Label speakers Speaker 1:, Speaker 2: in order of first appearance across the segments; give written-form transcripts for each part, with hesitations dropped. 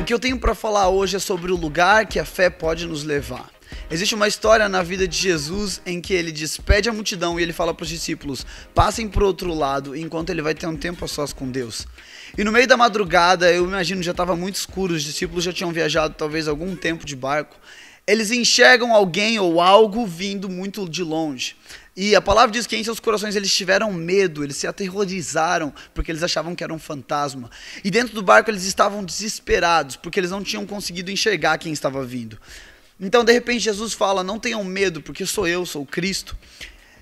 Speaker 1: que eu tenho para falar hoje é sobre o lugar que a fé pode nos levar. Existe uma história na vida de Jesus em que ele despede a multidão e ele fala para os discípulos: passem para o outro lado, enquanto ele vai ter um tempo a sós com Deus. E no meio da madrugada, eu imagino, já estava muito escuro, os discípulos já tinham viajado talvez algum tempo de barco. Eles enxergam alguém ou algo vindo muito de longe. E a palavra diz que em seus corações eles tiveram medo, eles se aterrorizaram, porque eles achavam que era um fantasma. E dentro do barco eles estavam desesperados, porque eles não tinham conseguido enxergar quem estava vindo. Então, de repente, Jesus fala: não tenham medo, porque sou eu, sou Cristo.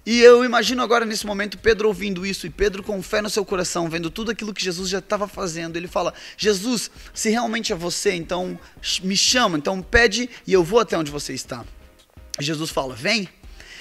Speaker 1: E eu imagino agora, nesse momento, Pedro ouvindo isso, e Pedro com fé no seu coração, vendo tudo aquilo que Jesus já estava fazendo. Ele fala: Jesus, se realmente é você, então me chama, então pede e eu vou até onde você está. E Jesus fala: vem.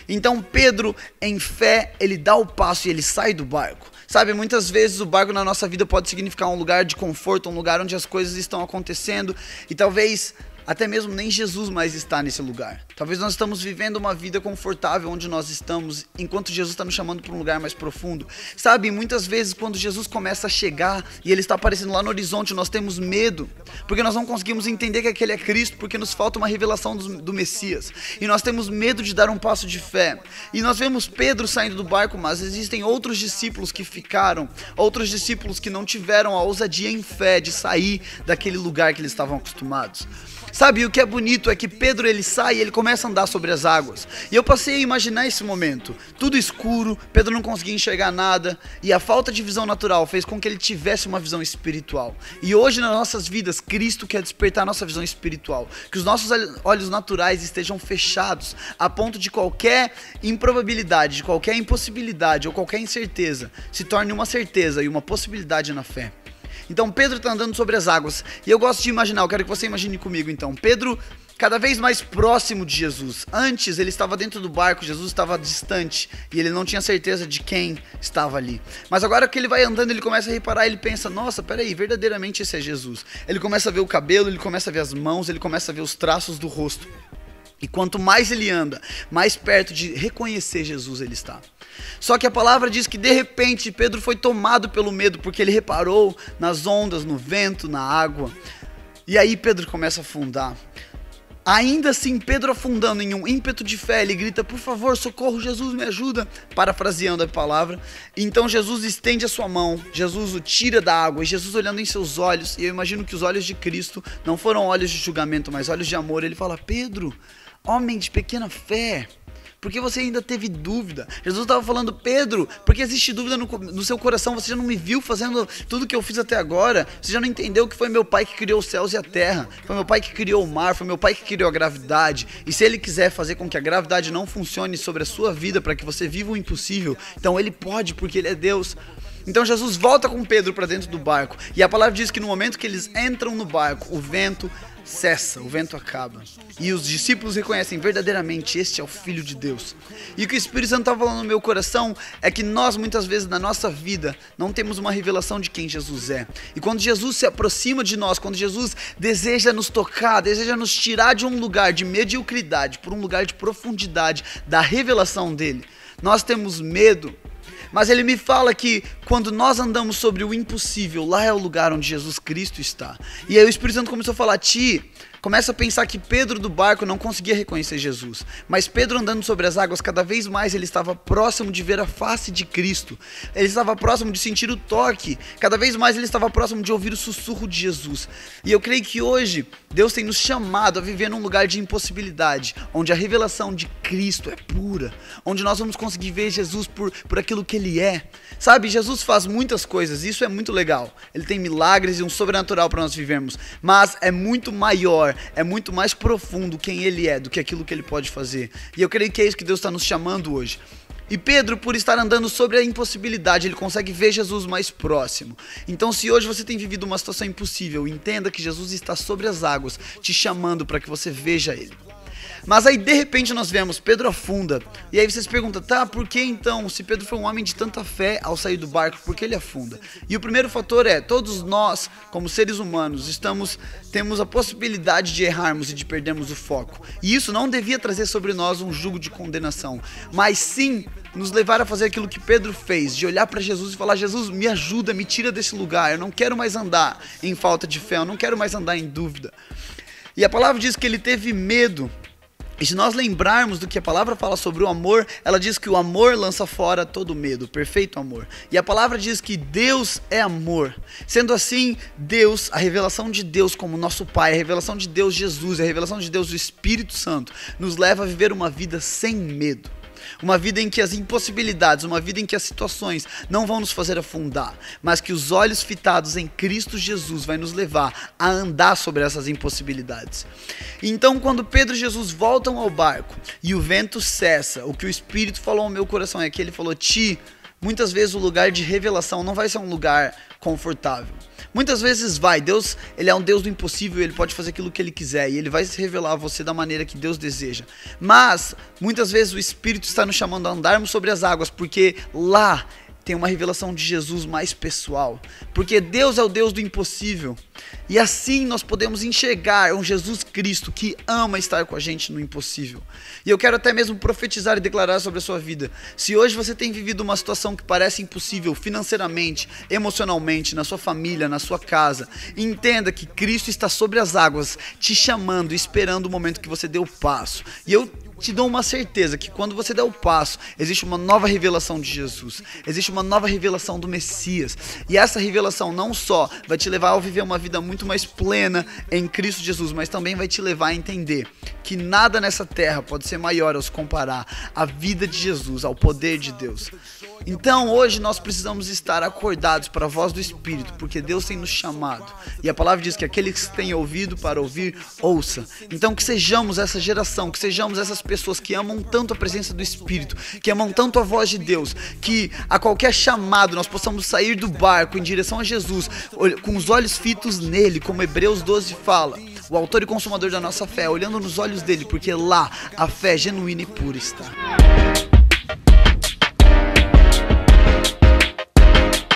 Speaker 1: Então Pedro, em fé, ele dá o passo e ele sai do barco. Sabe, muitas vezes o barco na nossa vida pode significar um lugar de conforto, um lugar onde as coisas estão acontecendo, e talvez até mesmo nem Jesus mais está nesse lugar. Talvez nós estamos vivendo uma vida confortável onde nós estamos, enquanto Jesus está nos chamando para um lugar mais profundo. Sabe, muitas vezes quando Jesus começa a chegar e ele está aparecendo lá no horizonte, nós temos medo, porque nós não conseguimos entender que aquele é Cristo, porque nos falta uma revelação do Messias. E nós temos medo de dar um passo de fé. E nós vemos Pedro saindo do barco, mas existem outros discípulos que ficaram, outros discípulos que não tiveram a ousadia em fé de sair daquele lugar que eles estavam acostumados. Sabe, e o que é bonito é que Pedro, ele sai e ele começa a andar sobre as águas. E eu passei a imaginar esse momento, tudo escuro, Pedro não conseguia enxergar nada, e a falta de visão natural fez com que ele tivesse uma visão espiritual. E hoje nas nossas vidas, Cristo quer despertar a nossa visão espiritual, que os nossos olhos naturais estejam fechados, a ponto de qualquer improbabilidade, de qualquer impossibilidade ou qualquer incerteza se torne uma certeza e uma possibilidade na fé. Então Pedro está andando sobre as águas, e eu gosto de imaginar, eu quero que você imagine comigo então, Pedro cada vez mais próximo de Jesus. Antes ele estava dentro do barco, Jesus estava distante, e ele não tinha certeza de quem estava ali. Mas agora que ele vai andando, ele começa a reparar, ele pensa: nossa, peraí, verdadeiramente esse é Jesus. Ele começa a ver o cabelo, ele começa a ver as mãos, ele começa a ver os traços do rosto. E quanto mais ele anda, mais perto de reconhecer Jesus ele está. Só que a palavra diz que de repente Pedro foi tomado pelo medo, porque ele reparou nas ondas, no vento, na água. E aí Pedro começa a afundar. Ainda assim, Pedro afundando em um ímpeto de fé, ele grita: por favor, socorro, Jesus, me ajuda, parafraseando a palavra. Então Jesus estende a sua mão, Jesus o tira da água, e Jesus olhando em seus olhos, e eu imagino que os olhos de Cristo não foram olhos de julgamento, mas olhos de amor. Ele fala: Pedro, homem de pequena fé, porque você ainda teve dúvida? Jesus estava falando: Pedro, porque existe dúvida no seu coração? Você já não me viu fazendo tudo que eu fiz até agora? Você já não entendeu que foi meu pai que criou os céus e a terra? Foi meu pai que criou o mar, foi meu pai que criou a gravidade. E se ele quiser fazer com que a gravidade não funcione sobre a sua vida, para que você viva o impossível, então ele pode, porque ele é Deus. Então Jesus volta com Pedro para dentro do barco, e a palavra diz que no momento que eles entram no barco, o vento cessa, o vento acaba, e os discípulos reconhecem: verdadeiramente este é o Filho de Deus. E o que o Espírito Santo está falando no meu coração é que nós muitas vezes na nossa vida não temos uma revelação de quem Jesus é. E quando Jesus se aproxima de nós, quando Jesus deseja nos tocar, deseja nos tirar de um lugar de mediocridade por um lugar de profundidade da revelação dele, nós temos medo. Mas ele me fala que quando nós andamos sobre o impossível, lá é o lugar onde Jesus Cristo está. E aí o Espírito Santo começou a falar: começa a pensar que Pedro do barco não conseguia reconhecer Jesus, mas Pedro andando sobre as águas, cada vez mais ele estava próximo de ver a face de Cristo, ele estava próximo de sentir o toque, cada vez mais ele estava próximo de ouvir o sussurro de Jesus. E eu creio que hoje Deus tem nos chamado a viver num lugar de impossibilidade, onde a revelação de Cristo é pura, onde nós vamos conseguir ver Jesus por aquilo que ele é. Sabe, Jesus faz muitas coisas, isso é muito legal, ele tem milagres e um sobrenatural para nós vivermos, mas é muito maior, é muito mais profundo quem ele é do que aquilo que ele pode fazer. E eu creio que é isso que Deus está nos chamando hoje. E Pedro, por estar andando sobre a impossibilidade, ele consegue ver Jesus mais próximo. Então, se hoje você tem vivido uma situação impossível, entenda que Jesus está sobre as águas, te chamando para que você veja ele. Mas aí de repente nós vemos Pedro afunda. E aí você se pergunta: tá, por que então, se Pedro foi um homem de tanta fé ao sair do barco, por que ele afunda? E o primeiro fator é: todos nós, como seres humanos, temos a possibilidade de errarmos e de perdermos o foco. E isso não devia trazer sobre nós um jugo de condenação, mas sim nos levar a fazer aquilo que Pedro fez, de olhar para Jesus e falar: Jesus, me ajuda, me tira desse lugar, eu não quero mais andar em falta de fé, eu não quero mais andar em dúvida. E a palavra diz que ele teve medo. E se nós lembrarmos do que a palavra fala sobre o amor, ela diz que o amor lança fora todo medo, perfeito amor. E a palavra diz que Deus é amor. Sendo assim, Deus, a revelação de Deus como nosso Pai, a revelação de Deus Jesus, a revelação de Deus do Espírito Santo, nos leva a viver uma vida sem medo. Uma vida em que as impossibilidades, uma vida em que as situações não vão nos fazer afundar, mas que os olhos fitados em Cristo Jesus vai nos levar a andar sobre essas impossibilidades. Então, quando Pedro e Jesus voltam ao barco e o vento cessa, o que o Espírito falou ao meu coração é que ele falou: Ti, muitas vezes o lugar de revelação não vai ser um lugar confortável. Muitas vezes Deus, ele é um Deus do impossível, ele pode fazer aquilo que ele quiser e ele vai se revelar a você da maneira que Deus deseja. Mas, muitas vezes o Espírito está nos chamando a andarmos sobre as águas, porque lá tem uma revelação de Jesus mais pessoal. Porque Deus é o Deus do impossível. E assim nós podemos enxergar um Jesus Cristo que ama estar com a gente no impossível. E eu quero até mesmo profetizar e declarar sobre a sua vida. Se hoje você tem vivido uma situação que parece impossível financeiramente, emocionalmente, na sua família, na sua casa, entenda que Cristo está sobre as águas, te chamando, esperando o momento que você dê o passo. E eu te dou uma certeza que quando você der o passo, existe uma nova revelação de Jesus, existe uma nova revelação do Messias, e essa revelação não só vai te levar a viver uma vida muito mais plena em Cristo Jesus, mas também vai te levar a entender que nada nessa terra pode ser maior ao se comparar à vida de Jesus, ao poder de Deus. Então hoje nós precisamos estar acordados para a voz do Espírito, porque Deus tem nos chamado, e a palavra diz que aquele que tem ouvido para ouvir, ouça. Então que sejamos essa geração, que sejamos essas pessoas que amam tanto a presença do Espírito, que amam tanto a voz de Deus, que a qualquer chamado nós possamos sair do barco em direção a Jesus, com os olhos fitos nele, como Hebreus 12 fala, o autor e consumador da nossa fé, olhando nos olhos dele, porque lá a fé genuína e pura está.